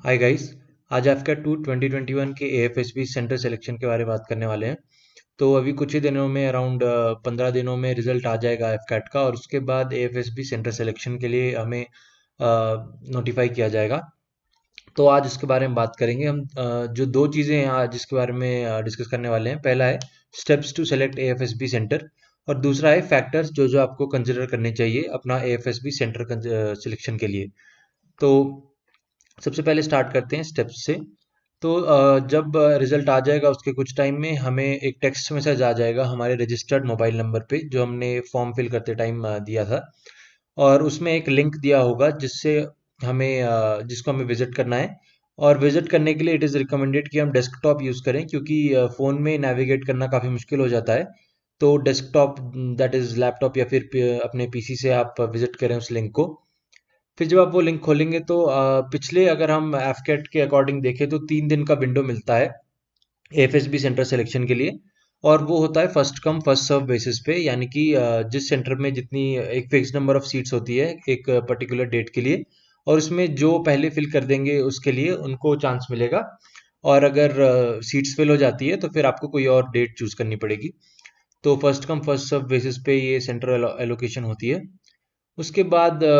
Hi guys. आज आपका 2021 के एएफएसबी सेंटर सिलेक्शन के बारे में बात करने वाले हैं। तो अभी कुछ ही दिनों में अराउंड 15 दिनों में रिजल्ट आ जाएगा एफकैट का, और उसके बाद एएफएसबी सेंटर सिलेक्शन के लिए हमें नोटिफाई किया जाएगा। तो आज इसके बारे में बात करेंगे हम। जो दो चीज़ें हैं आज जिसके बारे में डिस्कस करने वाले हैं, पहला है steps to select AFSB centre, और दूसरा है फैक्टर्स जो जो आपको कंसिडर करने चाहिए अपना एएफएसबी सेंटर सिलेक्शन के लिए। तो सबसे पहले स्टार्ट करते हैं स्टेप्स से। तो जब रिजल्ट आ जाएगा उसके कुछ टाइम में हमें एक टेक्स्ट मैसेज आ जाएगा हमारे रजिस्टर्ड मोबाइल नंबर पे, जो हमने फॉर्म फिल करते टाइम दिया था। और उसमें एक लिंक दिया होगा जिससे जिसको हमें विजिट करना है। और विजिट करने के लिए इट इज़ रिकमेंडेड कि हम डेस्कटॉप यूज़ करें, क्योंकि फ़ोन में नेविगेट करना काफ़ी मुश्किल हो जाता है। तो डेस्कटॉप, दैट इज़ लैपटॉप या फिर अपने पीसी से आप विजिट करें उस लिंक को। फिर जब आप वो लिंक खोलेंगे तो पिछले अगर हम एफकेट के अकॉर्डिंग देखें तो 3 दिन का विंडो मिलता है एफएसबी सेंटर सिलेक्शन के लिए। और वो होता है first come first serve basis पे, यानी कि जिस सेंटर में जितनी एक फिक्स नंबर ऑफ सीट्स होती है एक पर्टिकुलर डेट के लिए, और उसमें जो पहले फिल कर देंगे उसके लिए उनको चांस मिलेगा। और अगर सीट्स फिल हो जाती है तो फिर आपको कोई और डेट चूज करनी पड़ेगी। तो first come first serve basis पे ये सेंटर एलोकेशन होती है। उसके बाद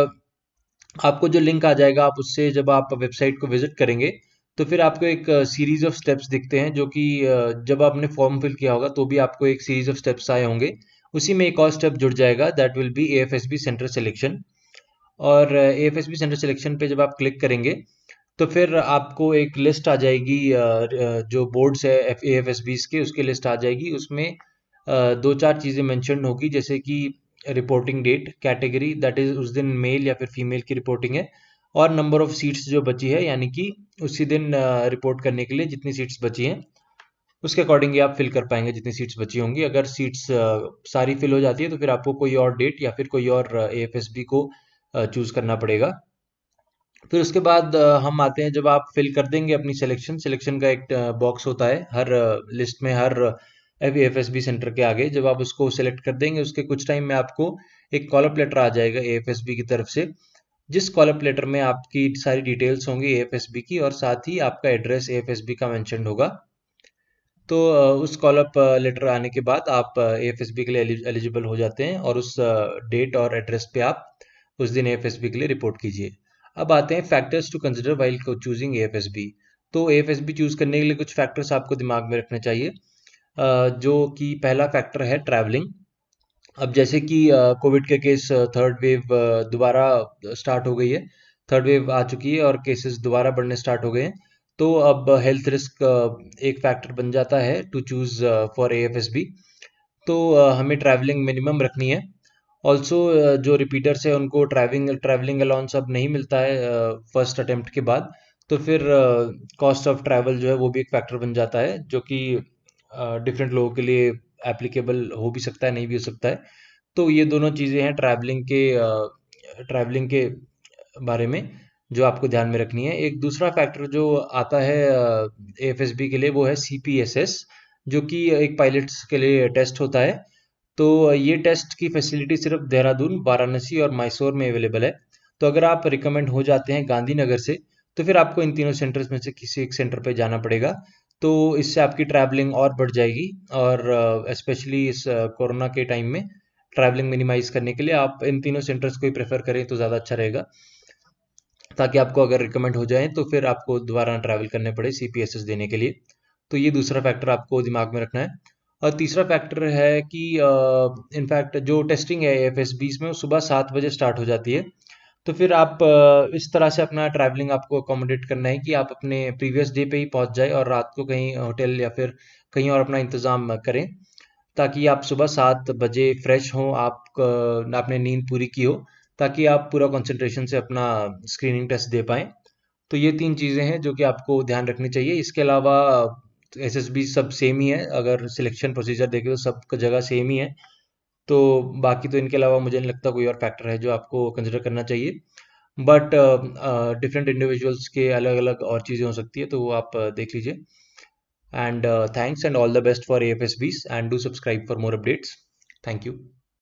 आपको जो लिंक आ जाएगा, आप उससे जब आप वेबसाइट को विजिट करेंगे तो फिर आपको एक सीरीज ऑफ स्टेप्स दिखते हैं, जो कि जब आपने फॉर्म फिल किया होगा तो भी आपको एक सीरीज ऑफ स्टेप्स आए होंगे। उसी में एक और स्टेप जुड़ जाएगा, that will be AFSB centre selection. और एएफएसबी सेंटर सिलेक्शन पे जब आप क्लिक करेंगे तो फिर आपको एक लिस्ट आ जाएगी, जो बोर्ड्स है एएफएसबीज के, उसकी लिस्ट आ जाएगी। उसमें दो चार चीज़ें मेंशन होगी, जैसे कि reporting date, category that is उस दिन मेल या फिर फीमेल की रिपोर्टिंग है, और नंबर ऑफ सीट्स जो बची है, यानी कि उसी दिन रिपोर्ट करने के लिए जितनी सीट्स बची हैं उसके अकॉर्डिंग ही आप फिल कर पाएंगे जितनी सीट्स बची होंगी। अगर सीट्स सारी फिल हो जाती है तो फिर आपको कोई और डेट या फिर कोई और एएफएसबी को चूज करना पड़ेगा। फिर उसके बाद हम आते हैं, जब आप फिल कर देंगे अपनी सिलेक्शन, सिलेक्शन का एक बॉक्स होता है हर लिस्ट में, हर एफएसबी सेंटर के आगे। जब आप उसको सिलेक्ट कर देंगे उसके कुछ टाइम में आपको एक कॉल अप लेटर आ जाएगा एएफएसबी की तरफ से, जिस कॉल अप लेटर में आपकी सारी डिटेल्स होंगी एएफएसबी की, और साथ ही आपका एड्रेस एएफएसबी का मेंशन होगा। तो उस कॉल अप लेटर आने के बाद आप एएफएसबी के लिए एलिजिबल हो जाते हैं, और उस डेट और एड्रेस पे आप उस दिन एएफएसबी के लिए रिपोर्ट कीजिए। अब आते हैं factors to consider while choosing AFSB. तो एएफएसबी चूज करने के लिए कुछ फैक्टर्स आपको दिमाग में रखने चाहिए, जो कि पहला फैक्टर है ट्रैवलिंग। अब जैसे कि कोविड के केस, थर्ड वेव दोबारा स्टार्ट हो गई है, थर्ड वेव आ चुकी है और केसेस दोबारा बढ़ने स्टार्ट हो गए हैं। तो अब हेल्थ रिस्क एक फैक्टर बन जाता है टू चूज फॉर एएफएसबी। तो हमें ट्रैवलिंग मिनिमम रखनी है। ऑल्सो जो रिपीटर्स है उनको ट्रैवलिंग ट्रैवलिंग अलाउंस अब नहीं मिलता है फर्स्ट अटेम्प्ट के बाद। तो फिर कॉस्ट ऑफ ट्रैवल जो है वो भी एक फैक्टर बन जाता है, जो कि डिफरेंट लोगों के लिए एप्लीकेबल हो भी सकता है, नहीं भी हो सकता है। तो ये दोनों चीज़ें हैं ट्रैवलिंग के बारे में जो आपको ध्यान में रखनी है। एक दूसरा फैक्टर जो आता है एएफएसबी के लिए, वो है सीपीएसएस, जो कि एक पायलट्स के लिए टेस्ट होता है। तो ये टेस्ट की फैसिलिटी सिर्फ देहरादून, वाराणसी और मैसूर में अवेलेबल है। तो अगर आप रिकमेंड हो जाते हैं गांधीनगर से, तो फिर आपको इन तीनों सेंटर्स में से किसी एक सेंटर पे जाना पड़ेगा। तो इससे आपकी ट्रैवलिंग और बढ़ जाएगी, और स्पेशली इस कोरोना के टाइम में ट्रैवलिंग मिनिमाइज करने के लिए आप इन तीनों सेंटर्स को ही प्रेफर करें तो ज़्यादा अच्छा रहेगा, ताकि आपको अगर रिकमेंड हो जाए तो फिर आपको दोबारा ट्रैवल करने पड़े सीपीएसएस देने के लिए। तो ये दूसरा फैक्टर आपको दिमाग में रखना है। और तीसरा फैक्टर है कि इनफैक्ट जो टेस्टिंग है एफएसबीस में वो सुबह 7 बजे स्टार्ट हो जाती है। तो फिर आप इस तरह से अपना ट्रैवलिंग आपको अकोमोडेट करना है कि आप अपने प्रीवियस डे पे ही पहुंच जाए और रात को कहीं होटल या फिर कहीं और अपना इंतज़ाम करें, ताकि आप सुबह 7 बजे फ्रेश हों, आपने नींद पूरी की हो, ताकि आप पूरा कंसंट्रेशन से अपना स्क्रीनिंग टेस्ट दे पाएँ। तो ये 3 चीज़ें हैं जो कि आपको ध्यान रखनी चाहिए। इसके अलावा एसएसबी सब सेम ही है, अगर सिलेक्शन प्रोसीजर देखें तो सब जगह सेम ही है। तो बाकी तो इनके अलावा मुझे नहीं लगता कोई और फैक्टर है जो आपको कंसिडर करना चाहिए। बट डिफरेंट इंडिविजुअल्स के अलग-अलग और चीज़ें हो सकती है, तो वो आप देख लीजिए। And thanks and all the best for AFSBs, and do subscribe for more updates. Thank you.